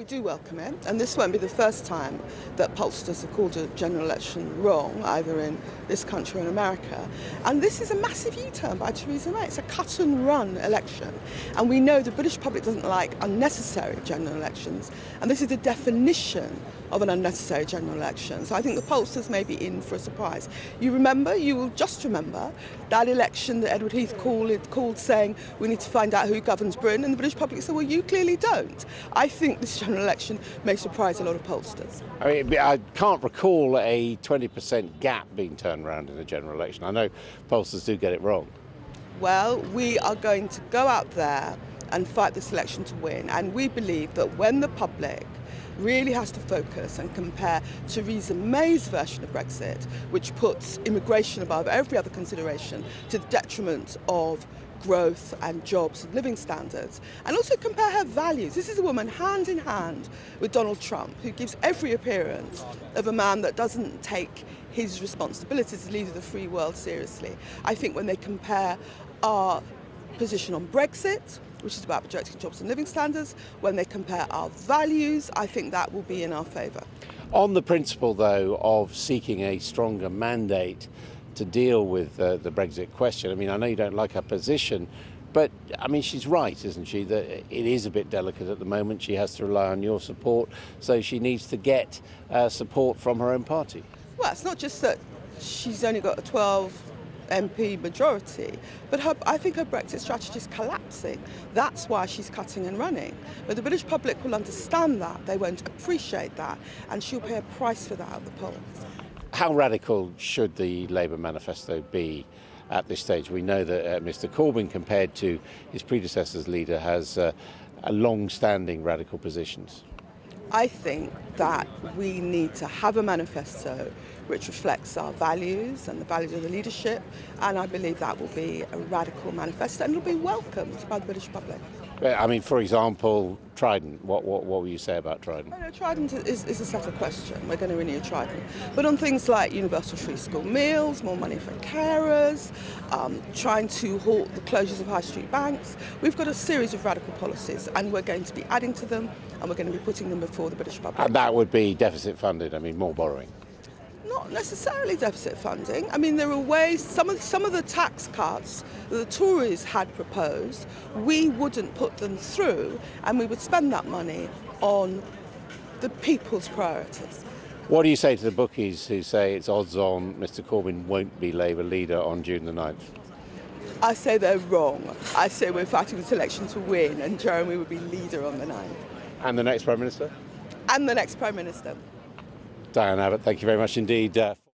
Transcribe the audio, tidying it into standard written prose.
we do welcome it, and this won't be the first time that pollsters have called a general election wrong, either in this country or in America. And this is a massive U-turn by Theresa May. It's a cut-and-run election, and we know the British public doesn't like unnecessary general elections, and this is the definition of an unnecessary general election. So I think the pollsters may be in for a surprise. You will just remember that election that Edward Heath called saying we need to find out who governs Britain, and the British public said, well, you clearly don't. I think this general election may surprise a lot of pollsters. I can't recall a 20% gap being turned around in a general election. I know pollsters do get it wrong. Well, we are going to go out there and fight this election to win, and we believe that when the public really has to focus and compare Theresa May's version of Brexit, which puts immigration above every other consideration to the detriment of growth and jobs and living standards, and also compare her values. This is a woman hand in hand with Donald Trump, who gives every appearance of a man that doesn't take his responsibilities as leader of the free world seriously. I think when they compare our position on Brexit, which is about protecting jobs and living standards, when they compare our values, I think that will be in our favour. On the principle, though, of seeking a stronger mandate to deal with the Brexit question, I mean, I know you don't like her position, but, I mean, she's right, isn't she, that it is a bit delicate at the moment. She has to rely on your support, so she needs to get support from her own party. Well, it's not just that she's only got a 12 MP majority, but I think her Brexit strategy is collapsing. That's why she's cutting and running. But the British public will understand that, they won't appreciate that, and she'll pay a price for that at the polls. How radical should the Labour manifesto be at this stage? We know that Mr Corbyn, compared to his predecessor's leader, has a long-standing radical positions. I think that we need to have a manifesto which reflects our values and the values of the leadership, and I believe that will be a radical manifesto and it will be welcomed by the British public. I mean, for example, Trident. What will you say about Trident? No, Trident is a separate question. We're going to renew Trident. But on things like universal free school meals, more money for carers, trying to halt the closures of high street banks, we've got a series of radical policies, and we're going to be adding to them, and we're going to be putting them before the British public. And that would be deficit funded, I mean, more borrowing. Not necessarily deficit funding. I mean, there are ways, some of the tax cuts that the Tories had proposed, we wouldn't put them through, and we would spend that money on the people's priorities. What do you say to the bookies who say it's odds on Mr Corbyn won't be Labour leader on June the 9th? I say they're wrong. I say we're fighting this election to win, and Jeremy would be leader on the 9th. And the next Prime Minister? And the next Prime Minister. Diane Abbott, thank you very much indeed.